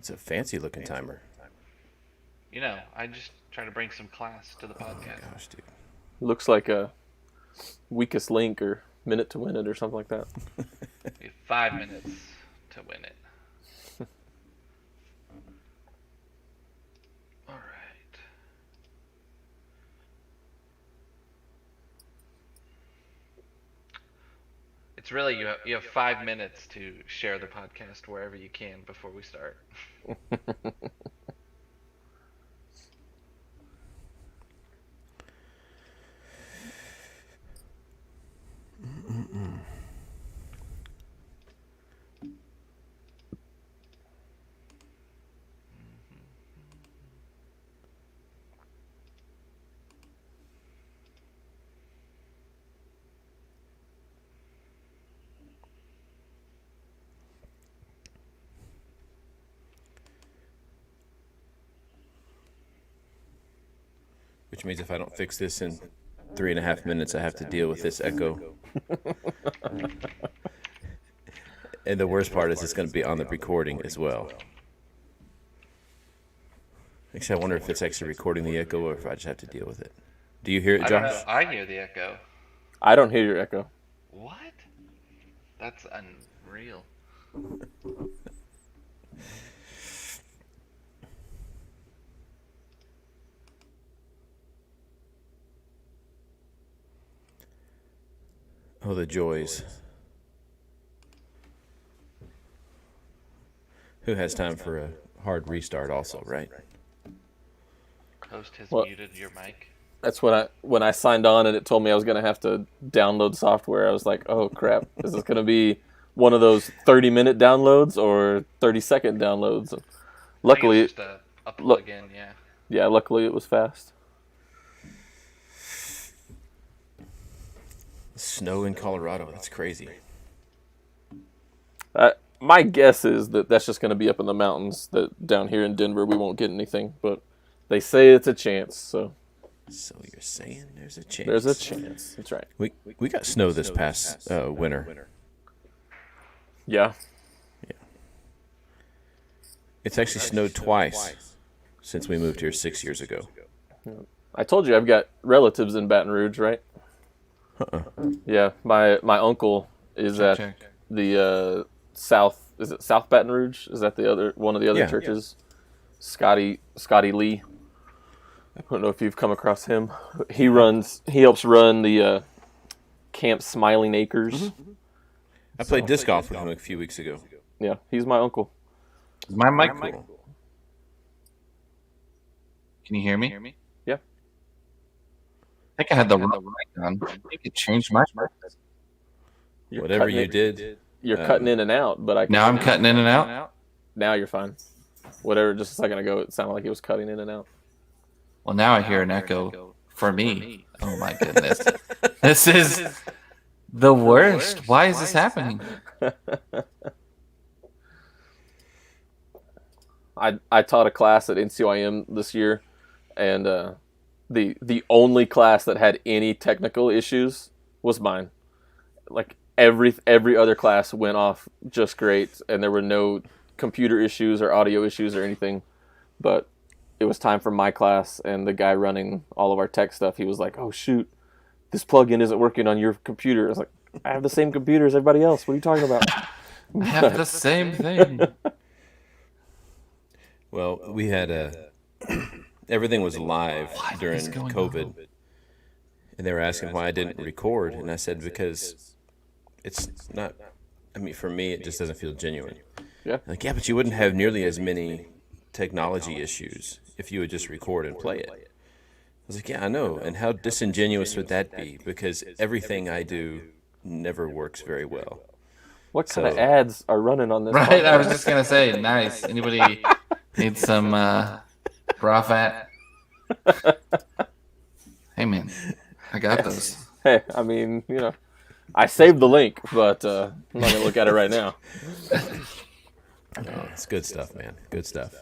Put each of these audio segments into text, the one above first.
It's a fancy looking timer. You know, I just try to bring some class to the podcast. Oh my gosh, dude. Looks like a weakest link or minute to win it or something like that. You have 5 minutes to win it. All right. It's really you have 5 minutes to share the podcast wherever you can before we start. Which means if I don't fix this in 3.5 minutes, I have to deal with this echo. And the worst part is it's going to be on the recording as well. Actually, I wonder if it's actually recording the echo or if I just have to deal with it. Do you hear it, I don't Josh? know. I hear the echo. I don't hear your echo. What? That's unreal. Oh, the joys. Who has time for a hard restart also, right? Host has Well- muted your mic. That's when I signed on and it told me I was going to have to download software. I was like, oh crap, is this going to be one of those 30-minute downloads or 30-second downloads? Luckily, I think it's just a plug-in, yeah. luckily it was fast. Snow in Colorado, that's crazy. My guess is that that's just going to be up in the mountains, that down here in Denver we won't get anything, but they say it's a chance, so. So you're saying there's a chance? There's a chance, that's right. We got snow this past winter. Yeah. It's actually snowed twice since we moved here 6 years ago. I told you I've got relatives in Baton Rouge, right? Yeah, my uncle is at the South. Is it South Baton Rouge? Is that one of the other churches? Scotty Lee. I don't know if you've come across him. He helps run the Camp Smiling Acres. Mm-hmm. I played disc golf with him a few weeks ago. Yeah, he's my uncle. Is my mic Cool. cool? Can you hear me? Yeah. I think I had the wrong mic on. I think it changed my mic. Whatever you did. You're cutting in and out, but Now I'm cutting in and out? Now you're fine. Whatever, just a second ago, it sounded like it was cutting in and out. Well, now I hear an echo for me. Oh my goodness. This is the worst. Why is this happening? I taught a class at NCYM this year, and the only class that had any technical issues was mine. Like every other class went off just great, and there were no computer issues or audio issues or anything. But it was time for my class, and the guy running all of our tech stuff, he was like, "Oh shoot, this plugin isn't working on your computer." I was like, "I have the same computer as everybody else. What are you talking about?" I have the same thing. Well, we had everything was live during is going COVID, on? and they were asking why I didn't record, and I said because it's not. I mean, for me, it just doesn't feel genuine. Yeah. Like, yeah, but you wouldn't have nearly as many technology issues if you would just record and play it. I was like, yeah, I know. And how disingenuous would that be? Because everything I do never works very well. What kind of ads are running on this? Right, I was podcast? just going to say, nice. Anybody need some bra fat? Hey, man, I got those. Hey, I mean, I saved the link, but I'm not going to look at it right now. Oh, it's good stuff, man. Good stuff.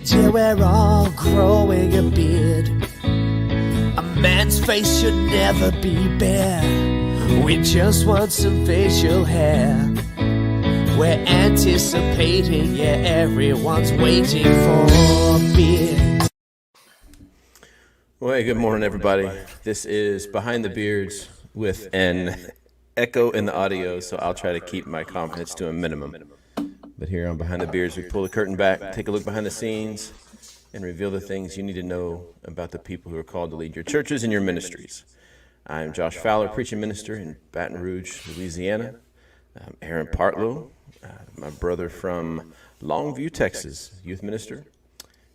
Till we're all growing a beard. A man's face should never be bare. We just want some facial hair. We're anticipating, yeah, everyone's waiting for beer. Well, hey, good morning, everybody. This is Behind the Beards with an echo in the audio, so I'll try to keep my confidence to a minimum. But here on Behind the Beards, we pull the curtain back, take a look behind the scenes, and reveal the things you need to know about the people who are called to lead your churches and your ministries. I'm Josh Fowler, preaching minister in Baton Rouge, Louisiana. Aaron Partlow, my brother from Longview, Texas, youth minister.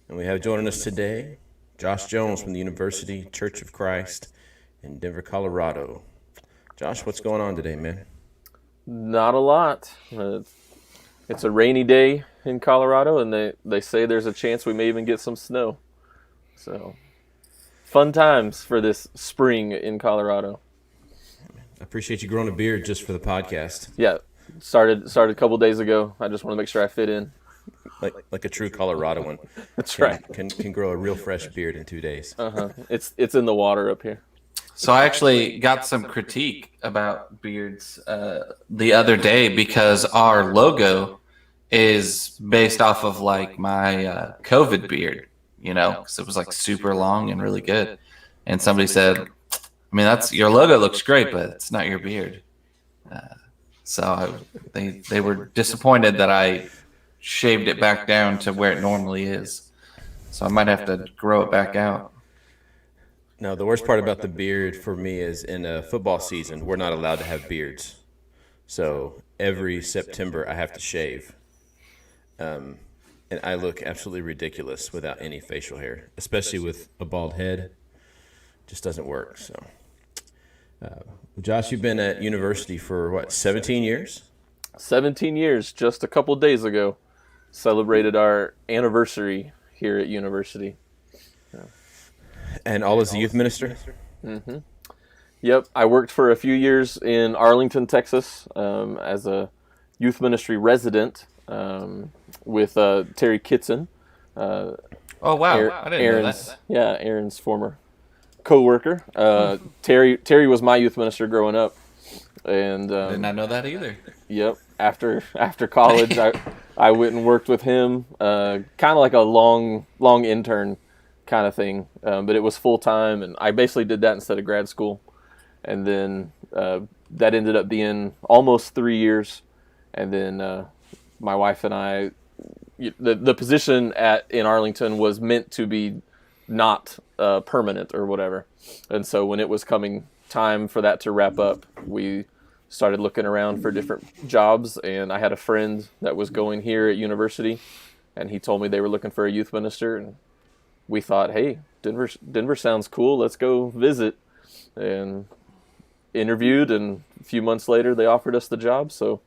And we have joining us today Josh Jones from the University Church of Christ in Denver, Colorado. Josh, what's going on today, man? Not a lot. It's a rainy day in Colorado, and they say there's a chance we may even get some snow. So, fun times for this spring in Colorado. I appreciate you growing a beard just for the podcast. Yeah, started a couple days ago. I just want to make sure I fit in. Like a true Coloradoan. That's right. Can grow a real fresh beard in 2 days. It's in the water up here. So I actually got some critique about beards the other day because our logo is based off of like my COVID beard, you know, because it was like super long and really good. And somebody said, I mean, that's your logo looks great, but it's not your beard. They were disappointed that I shaved it back down to where it normally is. So I might have to grow it back out. No, the worst part about the beard for me is in a football season, we're not allowed to have beards. So every September I have to shave. And I look absolutely ridiculous without any facial hair, especially with a bald head. Just doesn't work. So, Josh, you've been at university for what, 17 years? 17 years, just a couple days ago. Celebrated our anniversary here at university. And all as a youth minister? Mm-hmm. Yep, I worked for a few years in Arlington, Texas, as a youth ministry resident with Terry Kitson. Oh, wow. I didn't know that. Yeah, Aaron's former co-worker. Terry was my youth minister growing up. And did not know that either. Yep. After college, I went and worked with him, kind of like a long intern kind of thing, but it was full time, and I basically did that instead of grad school, and then that ended up being almost 3 years, and then my wife and I, the position in Arlington was meant to be not permanent or whatever, and so when it was coming time for that to wrap up, we started looking around for different jobs, and I had a friend that was going here at university, and he told me they were looking for a youth minister, and we thought, hey, Denver sounds cool, let's go visit, and interviewed, and a few months later they offered us the job, so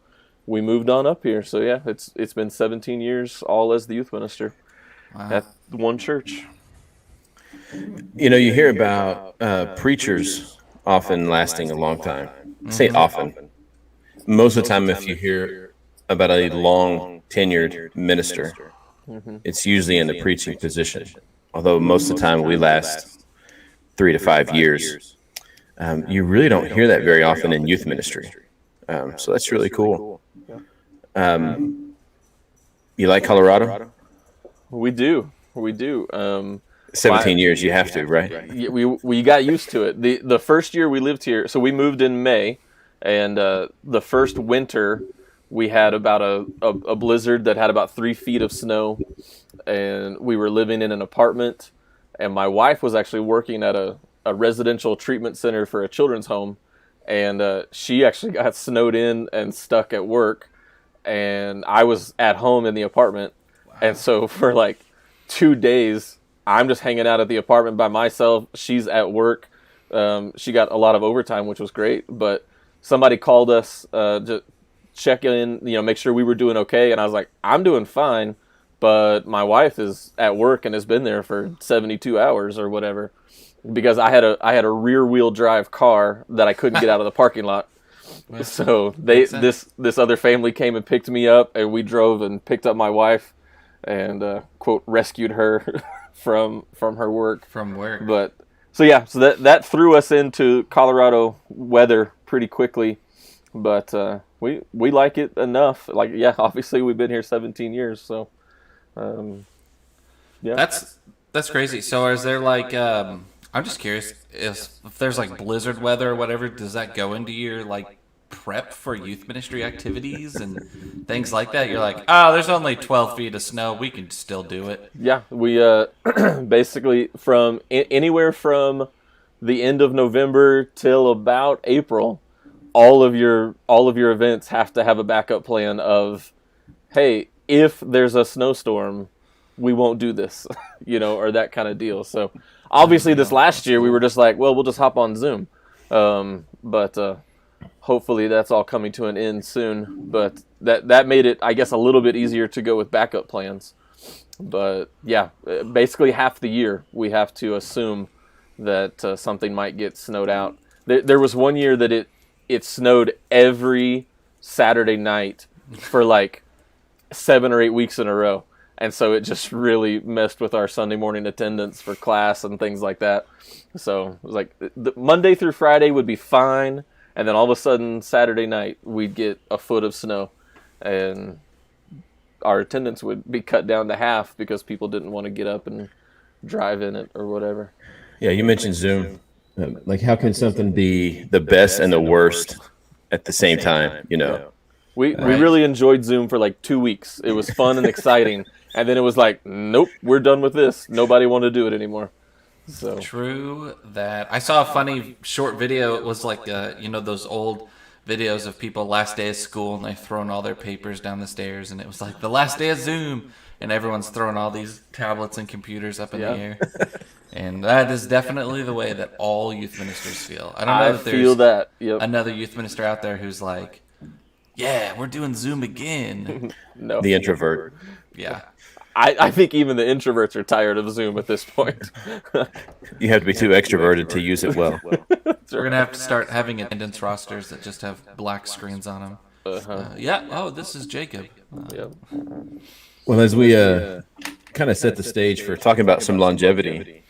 we moved on up here. So yeah, it's been 17 years all as the youth minister at one church. You know, you hear about preachers often lasting a long time. Say often. Most of the time, if you hear about a long tenured minister, it's usually in the preaching position. Although most of the time we last 3 to 5 years. You really don't hear that very often in youth ministry. So that's really cool. You like Colorado? We do. 17 years, you have to, right? We got used to it. The first year we lived here, so we moved in May, and the first winter we had about a blizzard that had about 3 feet of snow, and we were living in an apartment, and my wife was actually working at a residential treatment center for a children's home, and she actually got snowed in and stuck at work, and I was at home in the apartment. Wow. And so for like 2 days I'm just hanging out at the apartment by myself. She's at work. She got a lot of overtime, which was great, but somebody called us to check in, make sure we were doing okay, and I was like, I'm doing fine, but my wife is at work and has been there for 72 hours or whatever, because I had a rear wheel drive car that I couldn't get out of the parking lot. So this other family came and picked me up, and we drove and picked up my wife and quote rescued her from her work. From work. But so that threw us into Colorado weather pretty quickly. But we like it enough. Like, yeah, obviously we've been here 17 years, so yeah. That's crazy. So is there like I'm just curious if there's like blizzard weather or whatever, does that go into your like prep for youth ministry activities and things like that? You're like, oh, there's only 12 feet of snow, we can still do it. Yeah, we basically from anywhere from the end of November till about April, all of your events have to have a backup plan of, hey, if there's a snowstorm, we won't do this, or that kind of deal. So obviously this last year we were just like, well, we'll just hop on Zoom. But hopefully that's all coming to an end soon. But that made it, I guess, a little bit easier to go with backup plans. But yeah, basically half the year we have to assume that something might get snowed out. There was one year that it snowed every Saturday night for like 7 or 8 weeks in a row. And so it just really messed with our Sunday morning attendance for class and things like that. So it was like the Monday through Friday would be fine. And then all of a sudden, Saturday night, we'd get a foot of snow. And our attendance would be cut down to half because people didn't want to get up and drive in it or whatever. Yeah, you mentioned Zoom. Like, how can something be the best and the worst at the same time, We really enjoyed Zoom for like 2 weeks. It was fun and exciting. And then it was like, nope, we're done with this. Nobody wanted to do it anymore. So True that. I saw a funny short video. It was like, those old videos of people last day of school and they've thrown all their papers down the stairs. And it was like the last day of Zoom. And everyone's throwing all these tablets and computers up in the air. And that is definitely the way that all youth ministers feel. I don't know if there's another youth minister out there who's like, yeah, we're doing Zoom again. No. The introvert. Yeah. I think even the introverts are tired of Zoom at this point. You have to be too extroverted to use it well. We're going to have to start having attendance rosters that just have black screens on them. This is Jacob. Well, as we kind of set the stage for talking about some longevity,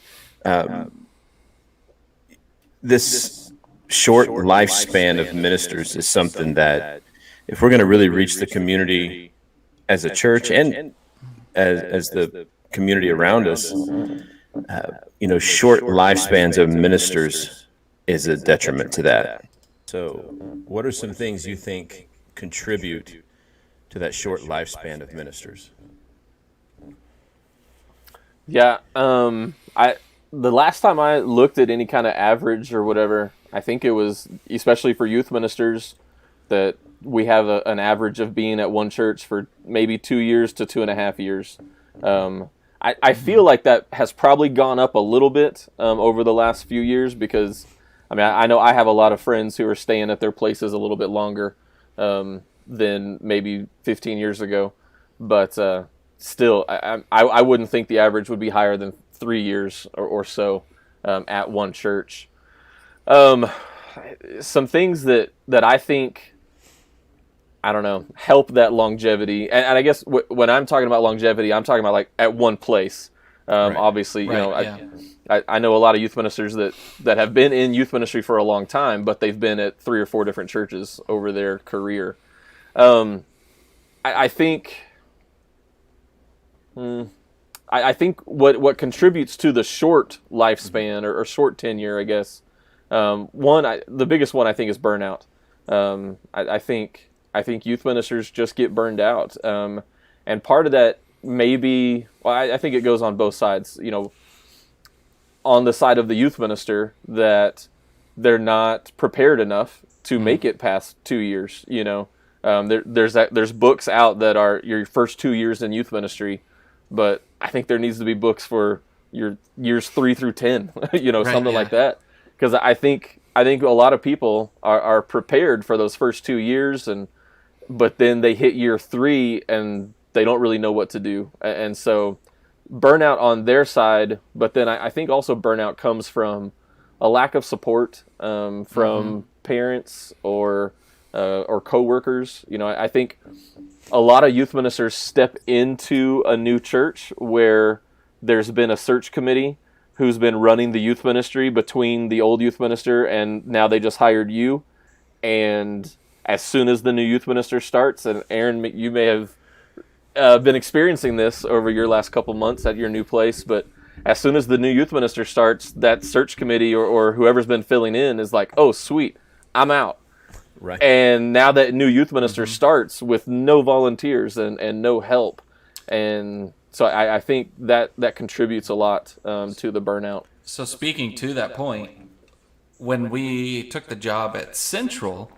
this short lifespan of ministers is something that, if we're going to really reach the community as a church and as the community around us, short lifespans of ministers is a detriment to that. So what are some things you think contribute to that short lifespan of ministers? Yeah, the last time I looked at any kind of average or whatever, I think it was, especially for youth ministers, that we have an average of being at one church for maybe 2 years to 2.5 years. I feel like that has probably gone up a little bit over the last few years because, I know I have a lot of friends who are staying at their places a little bit longer than maybe 15 years ago. But still, I wouldn't think the average would be higher than 3 years or so at one church. Some things that I think, I don't know, help that longevity. And I guess when I'm talking about longevity, I'm talking about like at one place. Obviously, I know a lot of youth ministers that have been in youth ministry for a long time, but they've been at 3 or 4 different churches over their career. I think what contributes to the short lifespan or short tenure, I guess, the biggest one I think is burnout. I think youth ministers just get burned out. And part of that may be, I think it goes on both sides, on the side of the youth minister that they're not prepared enough to make it past 2 years. There's books out that are your first 2 years in youth ministry, but I think there needs to be books for your years 3 through 10, something like that. Because I think a lot of people are prepared for those first 2 years, but then they hit year 3 and they don't really know what to do. And so burnout on their side, but then I think also burnout comes from a lack of support from parents or coworkers. I think a lot of youth ministers step into a new church where there's been a search committee who's been running the youth ministry between the old youth minister and now they just hired you. And as soon as the new youth minister starts, and Aaron, you may have been experiencing this over your last couple months at your new place, but as soon as the new youth minister starts, that search committee or whoever's been filling in is like, oh, sweet, I'm out. Right. And now that new youth minister starts with no volunteers and no help. And so I think that contributes a lot to the burnout. So speaking to that point, when we took the job at Central,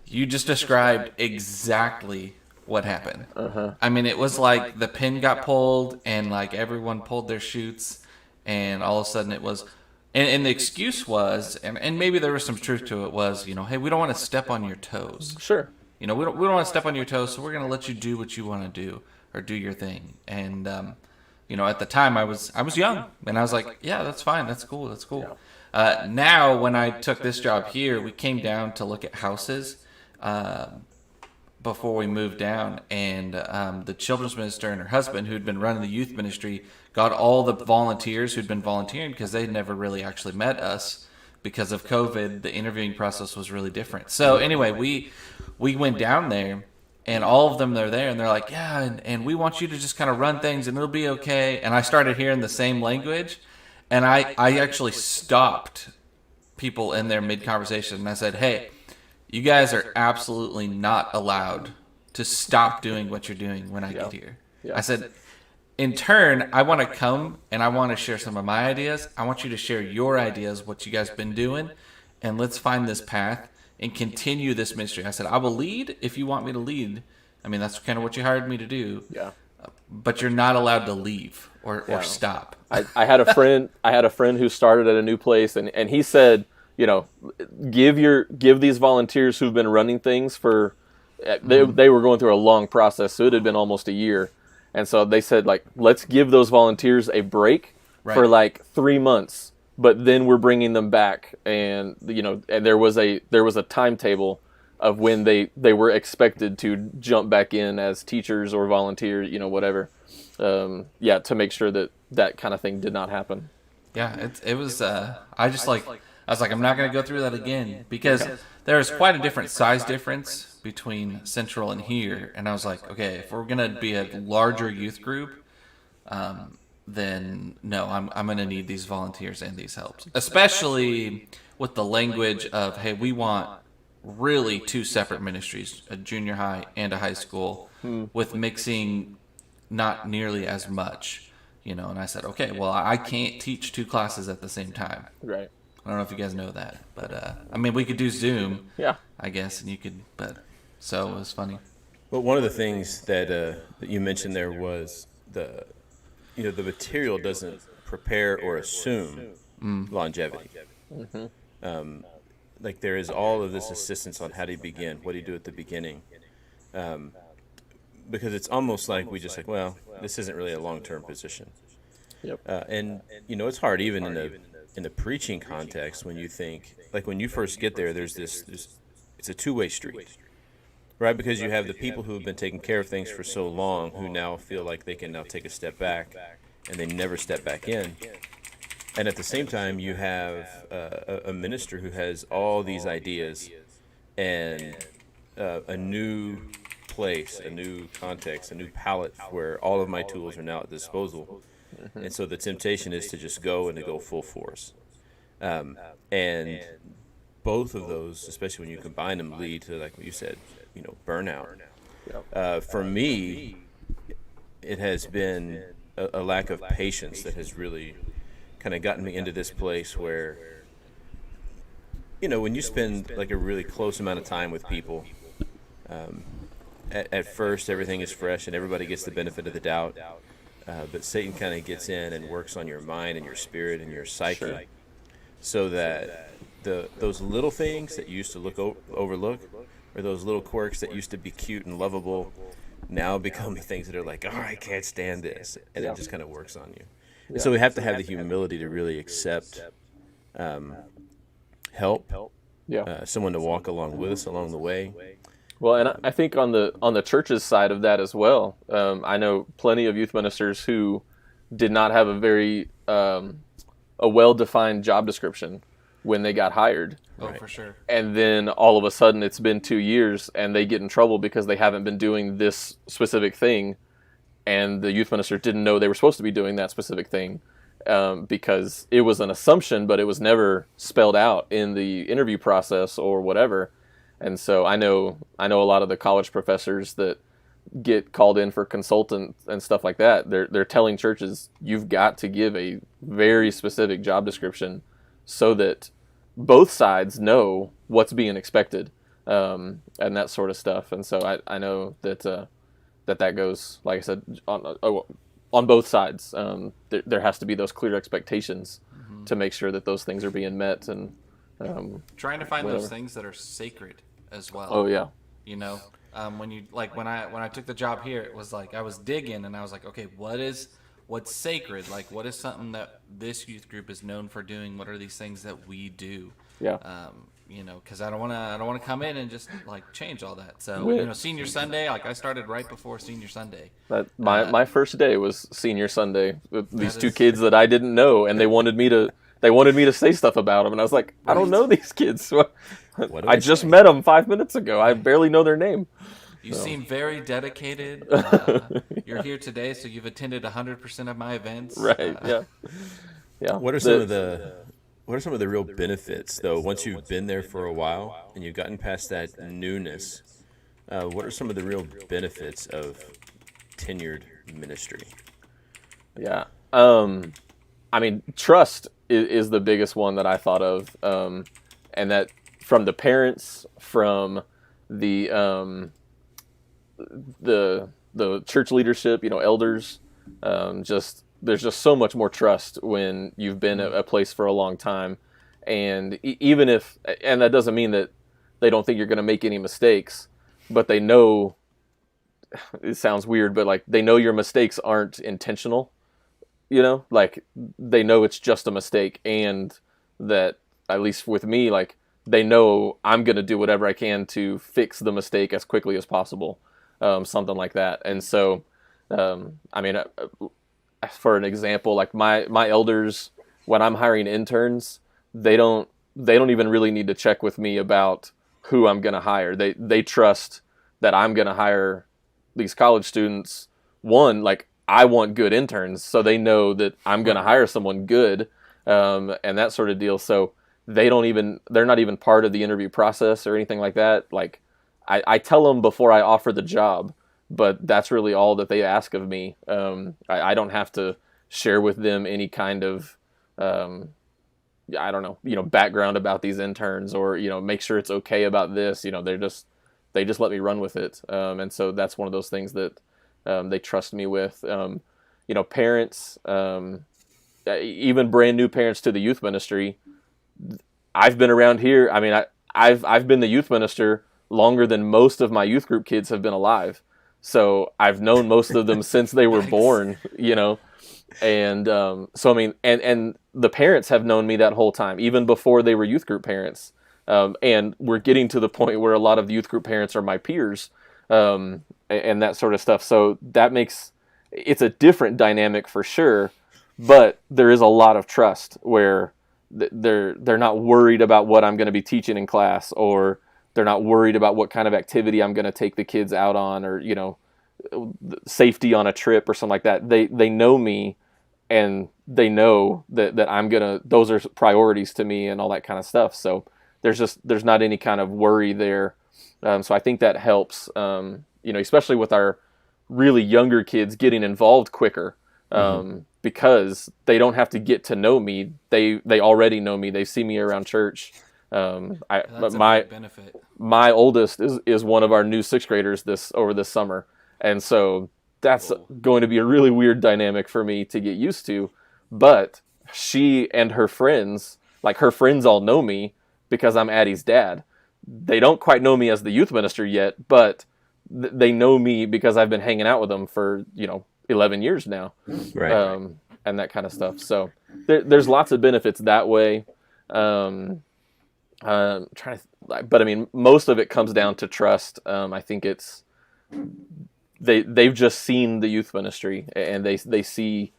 you just described exactly what happened. I mean, it was like the pin got pulled and like everyone pulled their chutes, and all of a sudden it was, and the excuse was, and maybe there was some truth to it, was, hey, we don't want to step on your toes. Sure. We don't want to step on your toes, so we're going to let you do what you want to do, or do your thing. And at the time I was young, and I was like, yeah, that's fine, that's cool. Now when I took this job here, we came down to look at houses before we moved down, and the children's minister and her husband, who'd been running the youth ministry, got all the volunteers who'd been volunteering, because they'd never really actually met us because of COVID. The interviewing process was really different. So anyway, we went down there, and all of them, they're there, and they're like, yeah, and we want you to just kind of run things, and it'll be okay. And I started hearing the same language, and I actually stopped people in their mid-conversation, and I said, hey, you guys are absolutely not allowed to stop doing what you're doing when I get here. Yeah. I said, in turn, I want to come and I want to share some of my ideas. I want you to share your ideas, what you guys been doing, and let's find this path and continue this ministry. I said, I will lead if you want me to lead. I mean, that's kind of what you hired me to do. Yeah. But you're not allowed to leave or stop. I had a friend who started at a new place, and he said, give these volunteers who've been running things for, they were going through a long process, so it had been almost a year. And so they said, like, let's give those volunteers a break for like 3 months, but then we're bringing them back. And, and there was a timetable of when they were expected to jump back in as teachers or volunteers, whatever. To make sure that kind of thing did not happen. Yeah, it was, I was like, I'm not going to go through that again, because there's quite a different size difference between Central and here. And I was like, okay, if we're going to be a larger youth group, then no, I'm going to need these volunteers and these helps, especially with the language of, hey, we want really 2 separate ministries, a junior high and a high school, with mixing not nearly as much, and I said, okay, well, I can't teach 2 classes at the same time. Right. I don't know if you guys know that, but we could do Zoom, Yeah. I guess, and you could, so it was funny. Well, one of the things that you mentioned there was the material doesn't prepare or assume longevity. Like there is all of this assistance on how do you begin, what do you do at the beginning, because it's almost like we just like, well, this isn't really a long-term position. Yep. And it's hard even in the preaching context when you think, like when you first get there, there's it's a two-way street, right? Because you have the people who have been taking care of things for so long who now feel like they can now take a step back, and they never step back in. And at the same time, you have a minister who has all these ideas and a new place, a new context, a new palette where all of my tools are now at disposal. And so the temptation is to just go and to go full force. And both of those, especially when you combine them, lead to, like what you said, burnout. For me, it has been a lack of patience that has really kind of gotten me into this place where, when you spend like a really close amount of time with people, at first everything is fresh and everybody gets the benefit of the doubt. But Satan kind of gets in and works on your mind and your spirit and your psyche, so that those little things that you used to overlook, or those little quirks that used to be cute and lovable, now become the things that are like, oh, I can't stand this, and it just kind of works on you. And so we have to have the humility to really accept help, someone to walk along with us along the way. Well, and I think on the church's side of that as well, I know plenty of youth ministers who did not have a very a well-defined job description when they got hired. Oh, for sure. And then all of a sudden it's been 2 years and they get in trouble because they haven't been doing this specific thing, and the youth minister didn't know they were supposed to be doing that specific thing, because it was an assumption, but it was never spelled out in the interview process or whatever. And so I know a lot of the college professors that get called in for consultant and stuff like that. They're telling churches, you've got to give a very specific job description so that both sides know what's being expected, and that sort of stuff. And so I know that that goes, like I said, on both sides. There has to be those clear expectations to make sure that those things are being met, and trying to find whatever. those things that are sacred as well. Oh yeah, You know, when you like when I took the job here, it was like I was digging and I was like, okay, what's sacred? Like, what is something that this youth group is known for doing? What are these things that we do? yeah. You know, because I don't want to come in and just like change all that. So Yeah. you know, Senior Sunday, like I started right before Senior Sunday. My first day was Senior Sunday with these That two is- kids that I didn't know, and they wanted me to say stuff about them, and I was like, I don't know these kids. What do I just met them 5 minutes ago. I barely know their name. You seem very dedicated. You're here today, so you've attended 100% of my events. Right? Yeah. What are some of the real benefits, though, once you've been there for a while and you've gotten past that newness? What are some of the real benefits of tenured ministry? Yeah. I mean, trust is the biggest one that I thought of, and that from the parents, from the church leadership, elders, there's just so much more trust when you've been at a place for a long time, and even if, and that doesn't mean that they don't think you're going to make any mistakes, but they know. It sounds weird, but like they know your mistakes aren't intentional. Like they know it's just a mistake, and that, at least with me, like they know I'm going to do whatever I can to fix the mistake as quickly as possible, something like that. And so, I mean, for an example, like my elders, when I'm hiring interns, they don't even really need to check with me about who I'm going to hire. They trust that I'm going to hire these college students. One, like, I want good interns, so they know that I'm going to hire someone good, and that sort of deal. So they're not even part of the interview process or anything like that. Like, I tell them before I offer the job, but that's really all that they ask of me. I don't have to share with them any kind of, I don't know, background about these interns, or, make sure it's okay about this. They just let me run with it. And so that's one of those things that they trust me with. Parents, even brand new parents to the youth ministry. I've been around here. I mean, I've been the youth minister longer than most of my youth group kids have been alive. So I've known most of them since they were born, and so I mean, and the parents have known me that whole time, even before they were youth group parents. And we're getting to the point where a lot of the youth group parents are my peers, and that sort of stuff. So that makes it's a different dynamic for sure, but there is a lot of trust where they're not worried about what I'm going to be teaching in class, or they're not worried about what kind of activity I'm going to take the kids out on, or safety on a trip or something like that. They know me, and they know that I'm gonna. Those are priorities to me and all that kind of stuff. So there's not any kind of worry there. So I think that helps. Especially with our really younger kids getting involved quicker, because they don't have to get to know me. They already know me. They see me around church. That's a big benefit. My oldest is one of our new sixth graders over this summer, and so that's going to be a really weird dynamic for me to get used to. But she and her friends, like her friends, all know me because I'm Addie's dad. They don't quite know me as the youth minister yet, but they know me because I've been hanging out with them for 11 years now, Right. and that kind of stuff. So there's lots of benefits that way. But I mean, most of it comes down to trust. I think it's they've just seen the youth ministry, and they see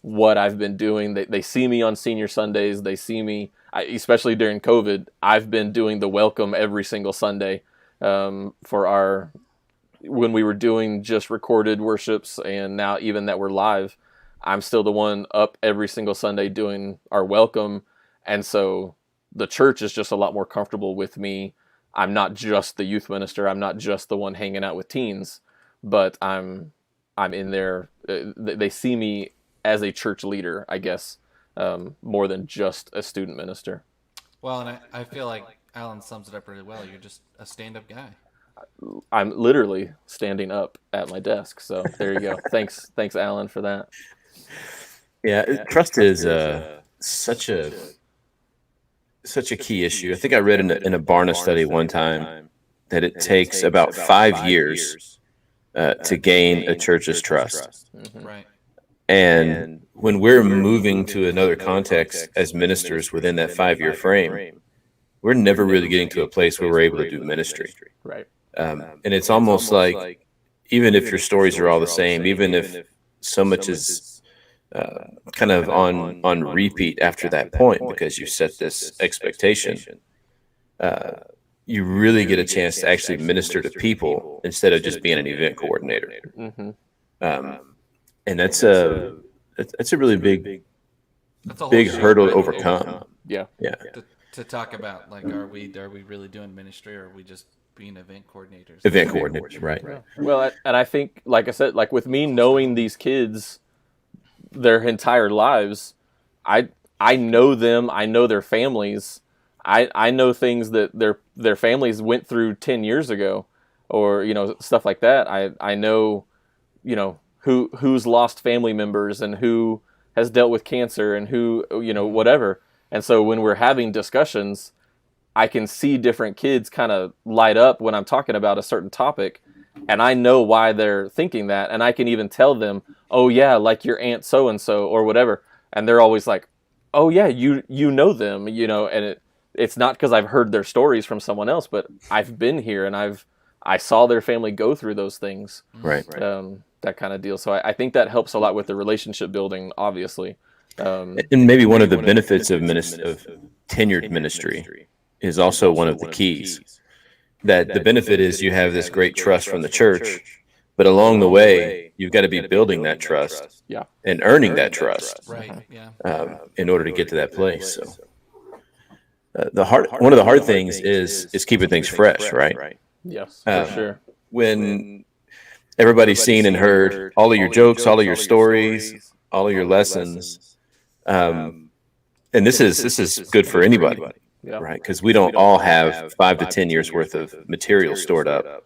what I've been doing. They see me on senior Sundays. They see me, especially during COVID. I've been doing the welcome every single Sunday for when we were doing just recorded worships, and now even that we're live, I'm still the one up every single Sunday doing our welcome. And so the church is just a lot more comfortable with me. I'm not just the youth minister. I'm not just the one hanging out with teens, but I'm in there. They see me as a church leader, I guess, more than just a student minister. Well, and I feel like Alan sums it up really well. You're just a stand-up guy. I'm literally standing up at my desk. So there you go. Thanks, Alan, for that. Yeah, trust is such a key issue. I think I read in a Barna study one time that it takes about 5 years to gain a church's trust. Mm-hmm. Right. And when we're moving to another context as ministers within that 5-year frame, we're never really getting to a place where we're able to do ministry. Right. And it's almost like, even if your stories are all the same, even if so much is kind of on repeat after that point, because you set this expectation, you really get a chance to actually minister to people instead of just being an event coordinator. Mm-hmm. And that's a really big hurdle to overcome. Yeah. To talk about, like, are we really doing ministry, or are we just being event coordinators? Event coordinators, right. Well, and I think, like I said, like with me knowing these kids their entire lives, I know them, I know their families, I know things that their families went through 10 years ago, or stuff like that. I know who's lost family members and who has dealt with cancer and who whatever. And so when we're having discussions, I can see different kids kind of light up when I'm talking about a certain topic, and I know why they're thinking that, and I can even tell them, oh yeah, like your aunt so and so or whatever, and they're always like, oh yeah, you know them, and it's not because I've heard their stories from someone else, but I've been here and I saw their family go through those things, Right. that kind of deal. So I think that helps a lot with the relationship building, obviously. And maybe one of the benefits of tenured ministry is also one of the keys. That the benefit is you have this great trust from the church, but along the way, you've got to be building that trust, and earning that trust, Right. Yeah. in order to get to that place. So, one of the hard things is keeping things fresh, right? Yes, for sure. When everybody's seen and heard all of your jokes, all of your stories, all of your lessons, and this is good for anybody. Yeah. Right, because we don't all have 5 to 10 years worth of material stored up.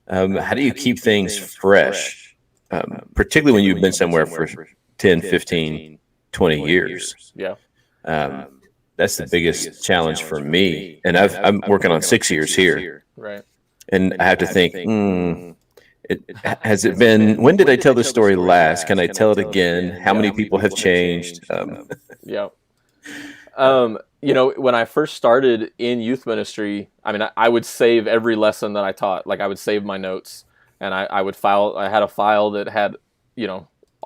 How do you keep things fresh, particularly when you've been somewhere for 10, 15, 20 years? Yeah. That's the biggest challenge for me. And I'm working on 6 years here. Right. And I have to think, has it been, when did I tell this story last? Can I tell it again? How many people have changed? Yeah. When I first started in youth ministry, I mean, I would save every lesson that I taught. Like, I would save my notes, and I would file. I had a file that had,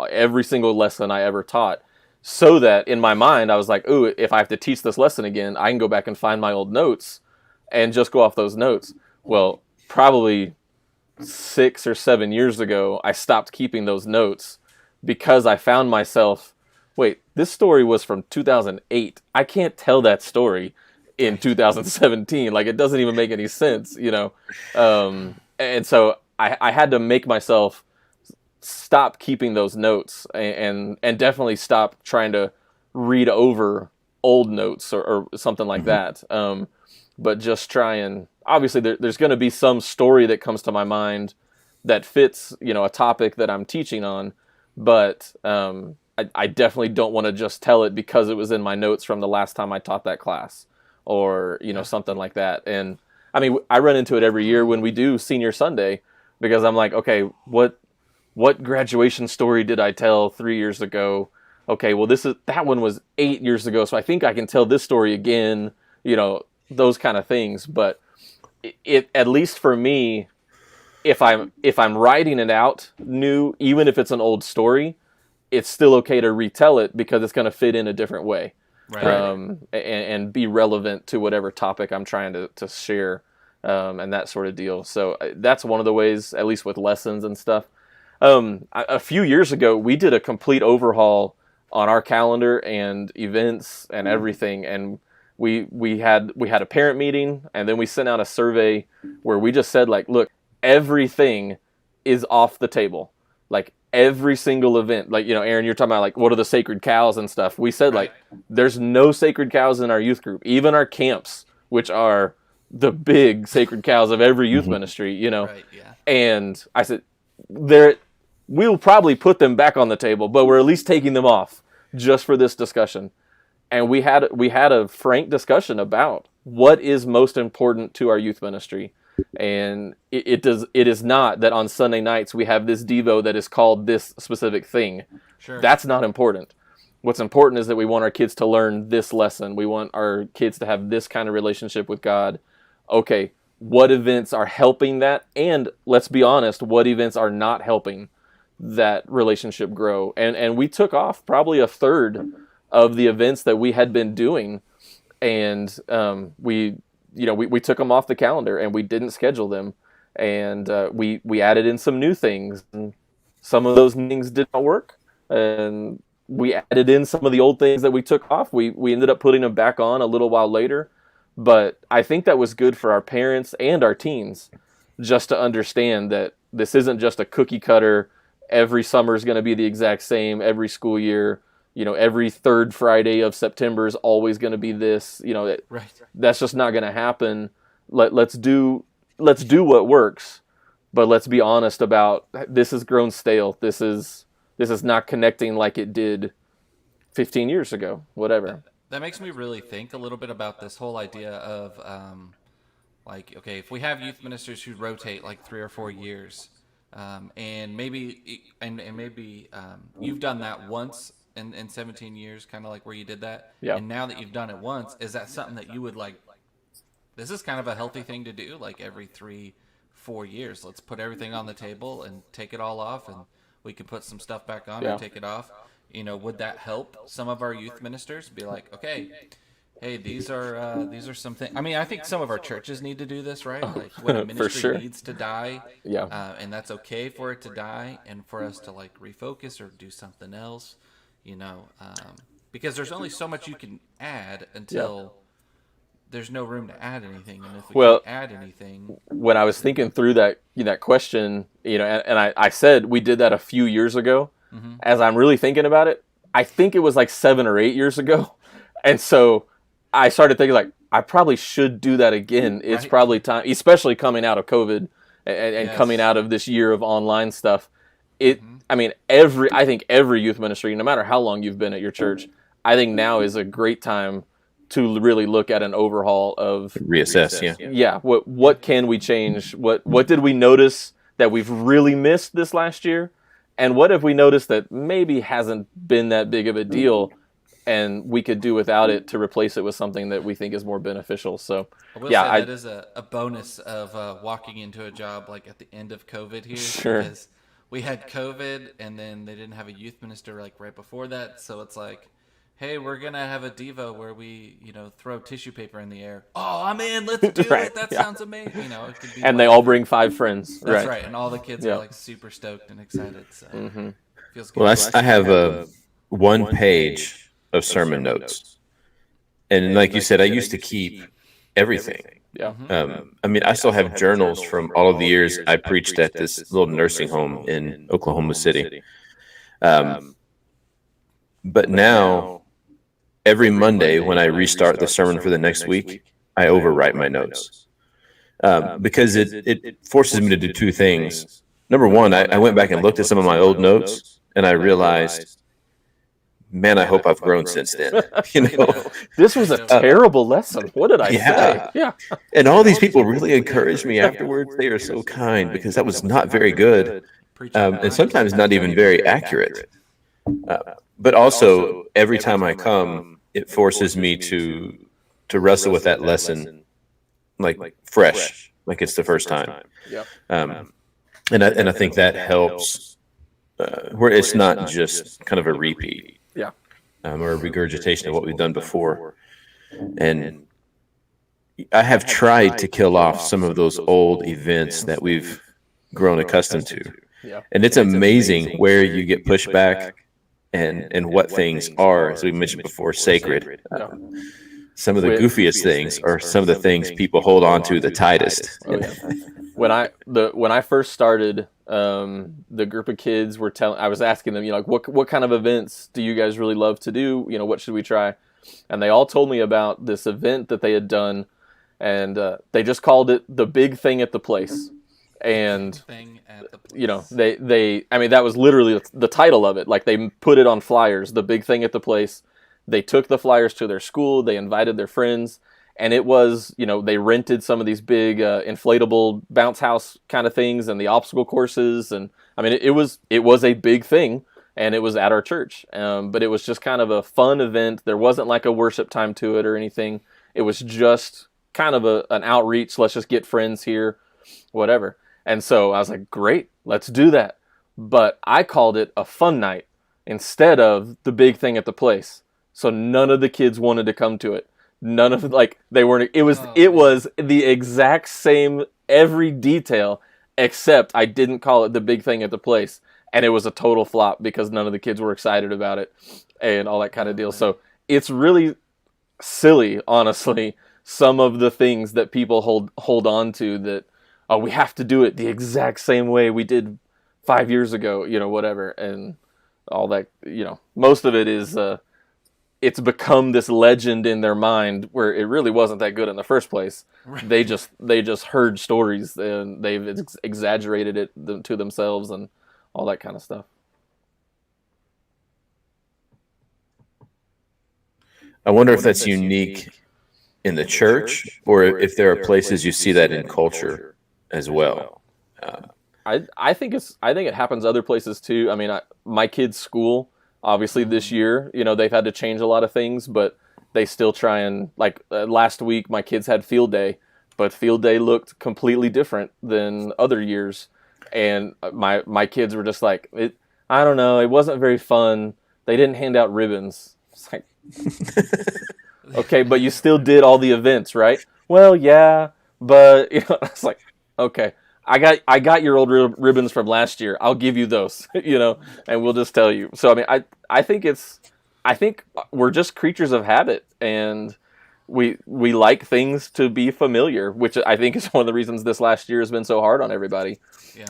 every single lesson I ever taught, so that in my mind I was like, ooh, if I have to teach this lesson again, I can go back and find my old notes and just go off those notes. Well, probably 6 or 7 years ago, I stopped keeping those notes because I found myself, wait, this story was from 2008. I can't tell that story in 2017. Like, it doesn't even make any sense, and so I had to make myself stop keeping those notes and definitely stop trying to read over old notes or something like that. But just try and, obviously there's going to be some story that comes to my mind that fits, a topic that I'm teaching on, but I definitely don't want to just tell it because it was in my notes from the last time I taught that class, or something like that. And I mean, I run into it every year when we do Senior Sunday, because I'm like, okay, what graduation story did I tell 3 years ago? Okay, well, that one was 8 years ago, so I think I can tell this story again. Those kind of things. But it at least for me, if I'm writing it out new, even if it's an old story, it's still okay to retell it because it's going to fit in a different way. Right. And be relevant to whatever topic I'm trying to share, and that sort of deal. So that's one of the ways, at least with lessons and stuff. A few years ago, we did a complete overhaul on our calendar and events and everything, and we had a parent meeting, and then we sent out a survey where we just said, like, look, everything is off the table. Like, every single event, like, Aaron, you're talking about, like, what are the sacred cows and stuff. We said, like, there's no sacred cows in our youth group, even our camps, which are the big sacred cows of every youth ministry, Right, yeah. And I said, we'll probably put them back on the table, but we're at least taking them off just for this discussion. And we had a frank discussion about what is most important to our youth ministry. And it is not that on Sunday nights we have this Devo that is called this specific thing. Sure. That's not important. What's important is that we want our kids to learn this lesson. We want our kids to have this kind of relationship with God. Okay, what events are helping that? And let's be honest, what events are not helping that relationship grow? And we took off probably a third of the events that we had been doing, and we took them off the calendar and we didn't schedule them, and we added in some new things, and some of those things did not work, and we added in some of the old things that we took off. We ended up putting them back on a little while later, but I think that was good for our parents and our teens, just to understand that this isn't just a cookie cutter, every summer is going to be the exact same, every school year, every third Friday of September is always going to be this, Right. That's just not going to happen. Let's do what works, but let's be honest about, this has grown stale. This is not connecting like it did 15 years ago, whatever. That makes me really think a little bit about this whole idea of, okay, if we have youth ministers who rotate like 3 or 4 years, and maybe you've done that once in 17 years, kind of like where you did that. Yeah. And now that you've done it once, is that something that you would like? This is kind of a healthy thing to do, like every 3-4 years. Let's put everything on the table and take it all off, and we can put some stuff back on and take it off. Would that help some of our youth ministers be like, okay, hey, these are some things. I mean, I think some of our churches need to do this, right? Like when a ministry needs to die, and that's okay for it to die, and for us to like refocus or do something else, because there's only so much you can add until there's no room to add anything, and if we can't add anything. When I was thinking through that question, and I said we did that a few years ago. Mm-hmm. As I'm really thinking about it, I think it was like 7 or 8 years ago, and so I started thinking, like, I probably should do that again. It's probably time, especially coming out of COVID and coming out of this year of online stuff. I mean, I think every youth ministry, no matter how long you've been at your church, I think now is a great time to really look at an overhaul of reassess. Yeah. What can we change? What did we notice that we've really missed this last year? And what if we noticed that maybe hasn't been that big of a deal, and we could do without it to replace it with something that we think is more beneficial? So, I will say that is a bonus of walking into a job like at the end of COVID here. Sure. Because we had COVID, and then they didn't have a youth minister like right before that. So it's like, hey, we're going to have a Devo where we, throw tissue paper in the air. Oh, I'm in. Let's do it. That sounds amazing. It could be and they all bring 5 friends. That's right. And all the kids are like super stoked and excited. So feels good. Well, I have a 1 page of sermon notes. And like you said, I used to keep everything. Yeah. I mean, I still have journals from all of the years I preached at this little nursing home in Oklahoma City. But now, every Monday when I restart the sermon for the next week, I overwrite my notes. Because it forces me to do 2 things. Number one, I went back and looked at some of my old notes, and I realized, man, I hope I've grown since then. This was a terrible lesson. What did I say? Yeah. And all these people really encouraged me afterwards. They are so kind, because that was not very good, and sometimes not even very accurate. But also, every time I come, it forces me to wrestle with that lesson, like fresh, like it's the first time. Yeah. And I think that helps where it's not just kind of a repeat. Yeah. Or a regurgitation of what we've done before. And I have tried to kill off some of those old events that we've grown accustomed to. Yeah. And it's amazing where you get pushback and what things are, as we mentioned before, sacred. Some of the goofiest things are some of the things people hold on to the tightest. Oh, yeah. When I first started, the group of kids were I was asking them, like, what kind of events do you guys really love to do? What should we try? And they all told me about this event that they had done, and they just called it the big thing at the place. And they I mean, that was literally the title of it. Like, they put it on flyers, the big thing at the place. They took the flyers to their school. They invited their friends. And it was, they rented some of these big inflatable bounce house kind of things and the obstacle courses. And I mean, it was a big thing, and it was at our church. But it was just kind of a fun event. There wasn't like a worship time to it or anything. It was just kind of an outreach. Let's just get friends here, whatever. And so I was like, great, let's do that. But I called it a fun night instead of the big thing at the place. So none of the kids wanted to come to it. None of they weren't. It was the exact same, every detail, except I didn't call it the big thing at the place, and it was a total flop because none of the kids were excited about it and all that kind of deal. So it's really silly, honestly, some of the things that people hold on to that, oh, we have to do it the exact same way we did 5 years ago, whatever, and all that. Most of it is. It's become this legend in their mind where it really wasn't that good in the first place. Right. They just heard stories and they've exaggerated it to themselves and all that kind of stuff. I wonder if that's unique in the church or if there are places you see that in culture as well. I think it happens other places too. I mean, my kids' school. Obviously, this year, they've had to change a lot of things, but they still try and, last week, my kids had field day, but field day looked completely different than other years. And my kids were just like, I don't know, it wasn't very fun. They didn't hand out ribbons. It's like, okay, but you still did all the events, right? Well, yeah, but, it's like, okay. I got your old ribbons from last year. I'll give you those, and we'll just tell you. So I mean, I think we're just creatures of habit, and we like things to be familiar, which I think is one of the reasons this last year has been so hard on everybody,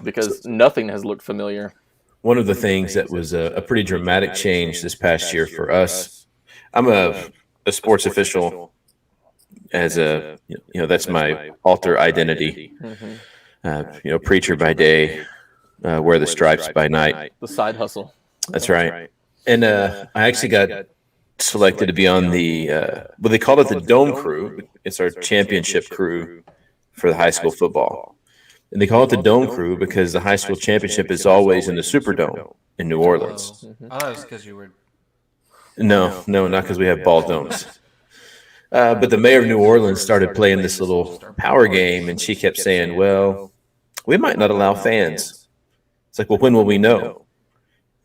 because nothing has looked familiar. One of the things that was a pretty dramatic change this past year for us. I'm a sports official. As that's my alter identity. Mm-hmm. Preacher by day, wear the stripes by night. The side hustle. That's right. And I actually got selected to be on the, they call it the Dome Crew. It's our championship crew for the high school football. And they call it the Dome Crew because the high school championship is always in the Superdome in New Orleans. Oh, that was because you were... No, not because we have ball domes. But the mayor of New Orleans started playing this little power game, and she kept saying, well, we might not allow fans. It's like, well, when will we know?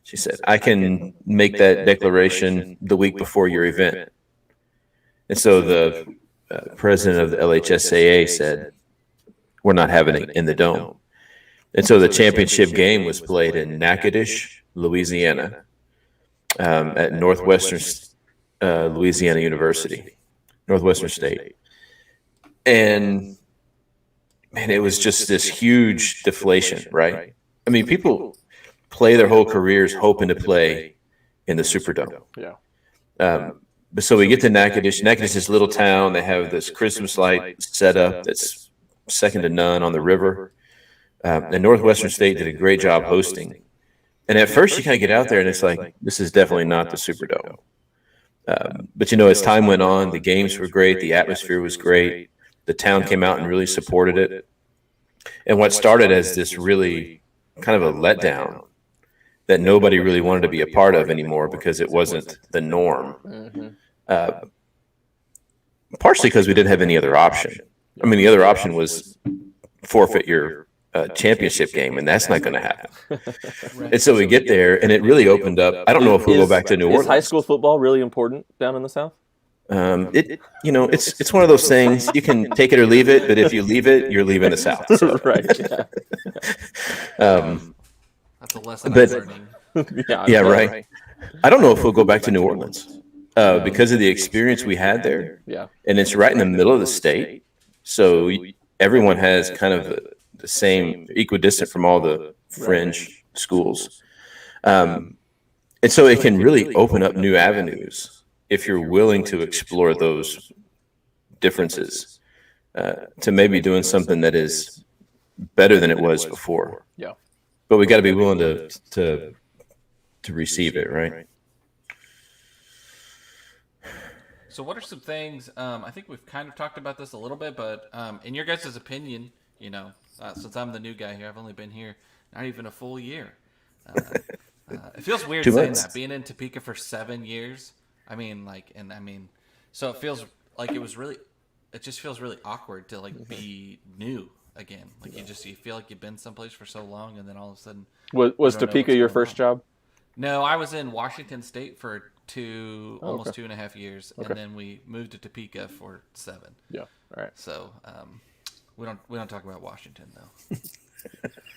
She said, I can make that declaration the week before your event. And so the president of the LHSAA said, we're not having it in the Dome. And so the championship game was played in Natchitoches, Louisiana, at Northwestern Louisiana University. Northwestern State. And man, it was just this huge deflation, right? I mean, people play their whole careers hoping to play in the Superdome. Yeah. But so we get to Natchitoches. Natchitoches is this little town. They have this Christmas light setup that's second to none on the river. And Northwestern State did a great job hosting. And at first you kind of get out there and it's like, this is definitely not the Superdome. But as time went on, the games were great. The atmosphere was great. The town came out and really supported it. And what started as this really kind of a letdown that nobody really wanted to be a part of anymore because it wasn't the norm. Mm-hmm. Partially because we didn't have any other option. I mean, the other option was forfeit your championship game, and that's not going to happen. And so we get there, and it really opened up. I don't know if we'll go back to New Orleans. Is high school football really important down in the South? It's one of those things. You can take it or leave it, but if you leave it, you're leaving the South. So. Right. Yeah. That's a lesson I'm learning. Yeah, right. I don't know if we'll go back to New Orleans because of the experience we had there. Yeah. And it's right in the middle of the state, so everyone has kind of the same, equidistant from all the fringe schools, and so it can really open up new avenues if you're willing to explore those differences to maybe doing something that is better than it was before. Yeah. But we got to be willing to receive it, right? So what are some things, I think we've kind of talked about this a little bit, but in your guys' opinion, since I'm the new guy here, I've only been here not even a full year. It feels weird 2 saying months. that, being in Topeka for 7 years. So it feels like it just feels really awkward to be new again. Like you feel like you've been someplace for so long, and then all of a sudden. Was Topeka your first job? No, I was in Washington State for almost 2.5 years, and then we moved to Topeka for 7. Yeah. All right. So we don't talk about Washington though.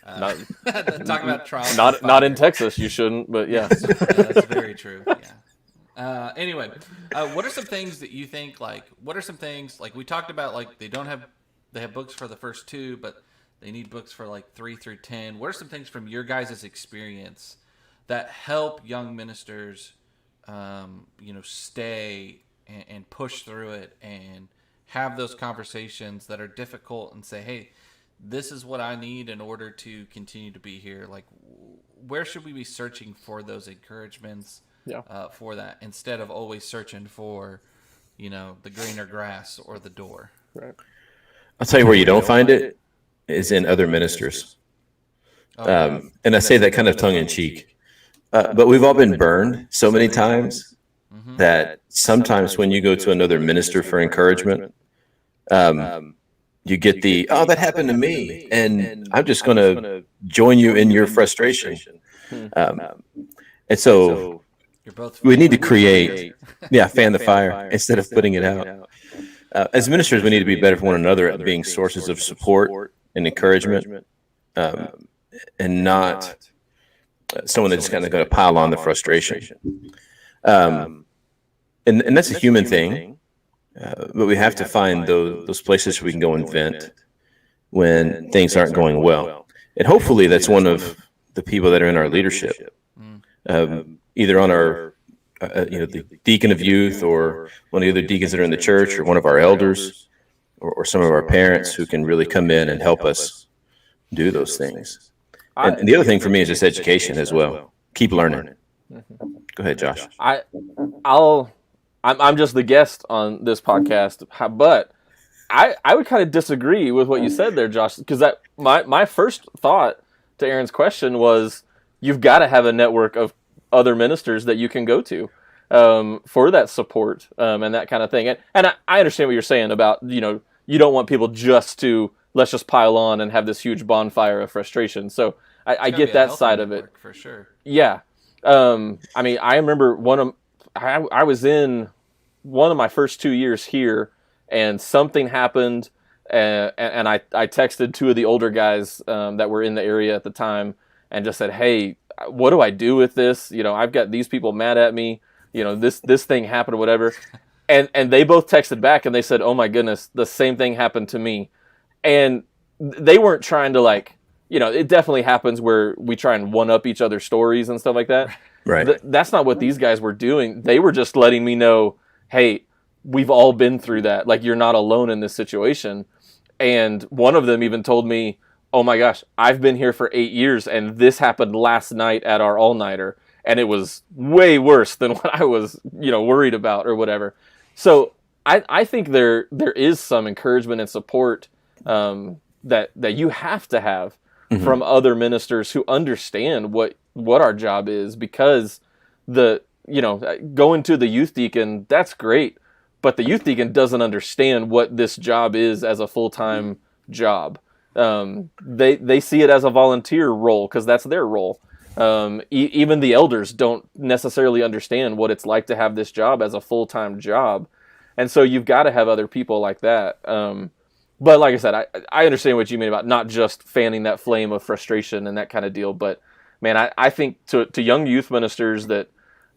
Not, talk about trial. not in Texas. You shouldn't, but yeah. That's very true. Yeah. Anyway, what are some things that you think what are some things we talked about they have books for the first 2, but they need books for 3 through 10. What are some things from your guys' experience that help young ministers, stay and push through it and have those conversations that are difficult and say, hey, this is what I need in order to continue to be here. Where should we be searching for those encouragements? For that, instead of always searching for, the greener grass or the door. Right. I'll tell you where you don't find it is in other ministers. And I say that kind of tongue in cheek, but we've all been burned so many times that sometimes when you go to another minister for encouragement, you get that happened to me, and I'm just going to join you in your frustration. And so we need to create, fan the fire instead of putting it out. As ministers, we need to be better for one another at being sources of support and encouragement, and not someone that's kind of going to pile on the frustration. And that's a human thing, but we have to find those places where we can go and vent when things aren't going well. And hopefully that's one of the people that are in our leadership. Either on our, the deacon of youth, or one of the other deacons that are in the church, or one of our elders, or some of our parents who can really come in and help us do those things. And the other thing for me is just education as well. Keep learning. Go ahead, Josh. I'm just the guest on this podcast, but I would kind of disagree with what you said there, Josh, because my first thought to Aaron's question was, you've got to have a network of other ministers that you can go to for that support and that kind of thing. And I understand what you're saying about, you don't want people let's just pile on and have this huge bonfire of frustration. So I get that side of it. For sure. Yeah. I remember I was in one of my first 2 years here, and something happened, and I texted 2 of the older guys that were in the area at the time and just said, hey, what do I do with this? I've got these people mad at me. This thing happened or whatever. And they both texted back and they said, oh my goodness, the same thing happened to me. And they weren't trying to it definitely happens where we try and one up each other's stories and stuff like that. Right. That's not what these guys were doing. They were just letting me know, hey, we've all been through that. You're not alone in this situation. And one of them even told me, oh my gosh, I've been here for 8 years, and this happened last night at our all-nighter, and it was way worse than what I was, worried about or whatever. So I think there is some encouragement and support that you have to have from other ministers who understand what our job is, because going to the youth deacon, that's great, but the youth deacon doesn't understand what this job is as a full-time job. They see it as a volunteer role because that's their role. Even the elders don't necessarily understand what it's like to have this job as a full-time job. And so you've got to have other people like that. But like I said, I understand what you mean about not just fanning that flame of frustration and that kind of deal. But man, I think to young youth ministers that,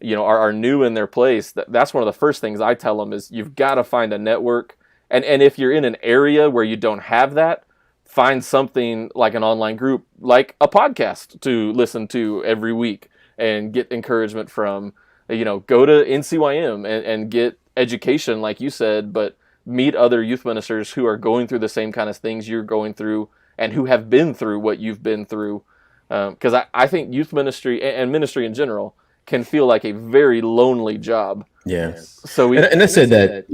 are new in their place, that's one of the first things I tell them is you've got to find a network. And if you're in an area where you don't have that, find something like an online group, like a podcast to listen to every week and get encouragement from. Go to NCYM and get education, like you said, but meet other youth ministers who are going through the same kind of things you're going through and who have been through what you've been through. Because I think youth ministry and ministry in general can feel like a very lonely job. Yeah. So and I said that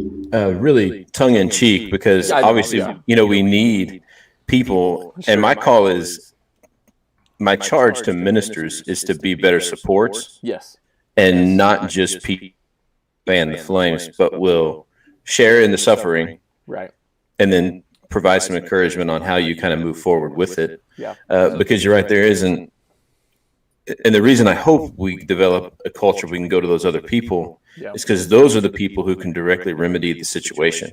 really tongue in cheek because obviously, we need people. And my charge to ministers is to be better supports. Yes. And not just people fan the flames, but will share in the suffering. Right. And then provide some encouragement on how you kind of move forward with it. Yeah. Because you're right, there isn't. And the reason I hope we develop a culture we can go to those other people is because those are the people who can directly remedy the situation.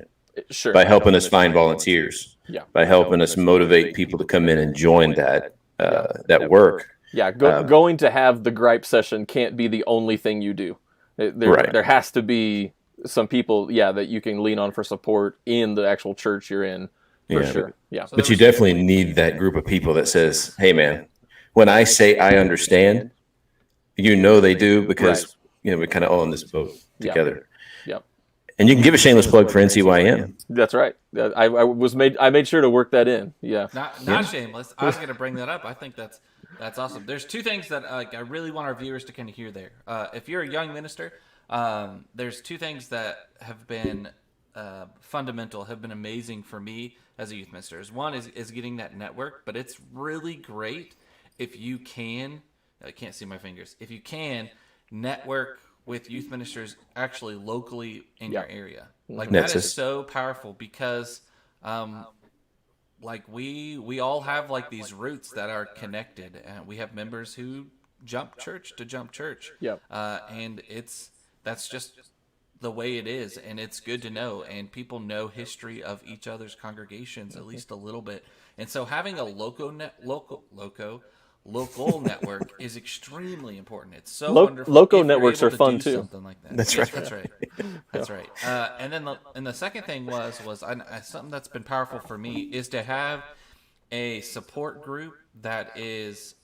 Sure. By helping us find volunteers. Yeah. By helping us motivate people to come in and join that work. Yeah. Going to have the gripe session can't be the only thing you do. There has to be some people, that you can lean on for support in the actual church you're in. For sure. Yeah. But you definitely need that group of people that says, hey man, when I say I understand, they do because, we're kind of all in this boat together. Yep. And you can give a shameless plug for NCYM. That's right. I made sure to work that in. Yeah. Not shameless. I was going to bring that up. I think that's awesome. There's two things that I really want our viewers to kind of hear there. If you're a young minister, there's two things that have been fundamental, have been amazing for me as a youth minister. One is getting that network, but it's really great if you can. I can't see my fingers. If you can network with youth ministers actually locally in your area, like that is so powerful because, we all have like these roots that are connected, and we have members who jump church to jump church. Yep. And that's just the way it is, and it's good to know. And people know history of each other's congregations at least a little bit, and so having a local network is extremely important. It's so wonderful. Local networks are fun too. Something like that. That's right. That's right. And then the second thing was something that's been powerful for me is to have a support group that is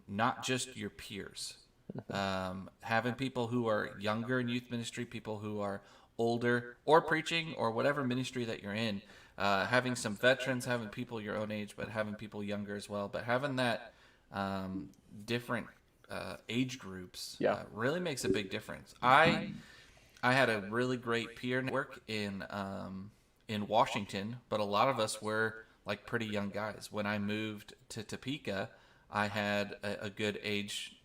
not just your peers. Having people who are younger in youth ministry, people who are older or preaching or whatever ministry that you're in, having some veterans, having people your own age, but having people younger as well. But having that different age groups really makes a big difference. I had a really great peer network in Washington, but a lot of us were like pretty young guys. When I moved to Topeka, I had a good age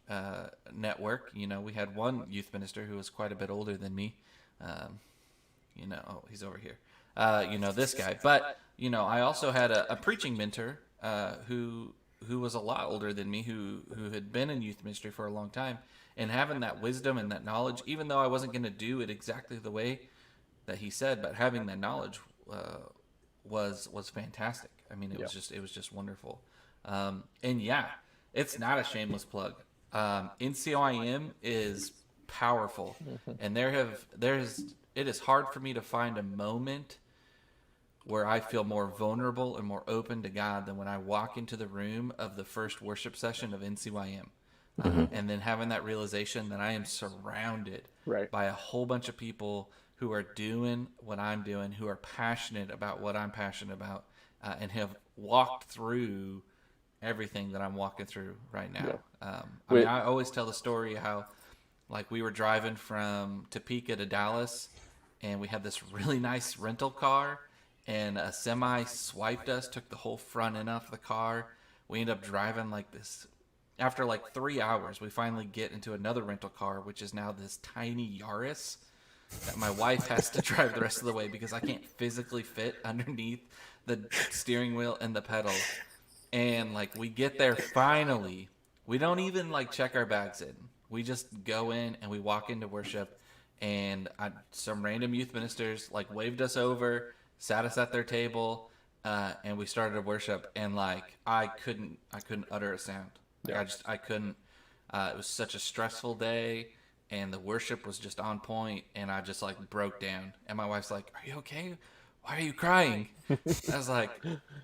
network. We had one youth minister who was quite a bit older than me. He's over here. This guy. But I also had a preaching mentor who was a lot older than me, who had been in youth ministry for a long time, and having that wisdom and that knowledge, even though I wasn't going to do it exactly the way that he said, but having that knowledge was fantastic. I mean, it was just wonderful. It's not a shameless plug. NCOIM is powerful, and it is hard for me to find a moment where I feel more vulnerable and more open to God than when I walk into the room of the first worship session of NCYM. And then having that realization that I am surrounded by a whole bunch of people who are doing what I'm doing, who are passionate about what I'm passionate about, and have walked through everything that I'm walking through right now. I always tell the story how, like, we were driving from Topeka to Dallas, and we had this really nice rental car, and a semi swiped us, took the whole front end off the car. We ended up driving like this. After like 3 hours, we finally get into another rental car, which is now this tiny Yaris that my wife has to drive the rest of the way because I can't physically fit underneath the steering wheel and the pedals. And like we get there finally. We don't even like check our bags in. We just go in and we walk into worship, and some random youth ministers like waved us over, sat us at their table, and we started worship. And like I couldn't utter a sound. Like, I couldn't. It was such a stressful day, and the worship was just on point, and I just like broke down. And my wife's like, "Are you okay? Why are you crying?" I was like,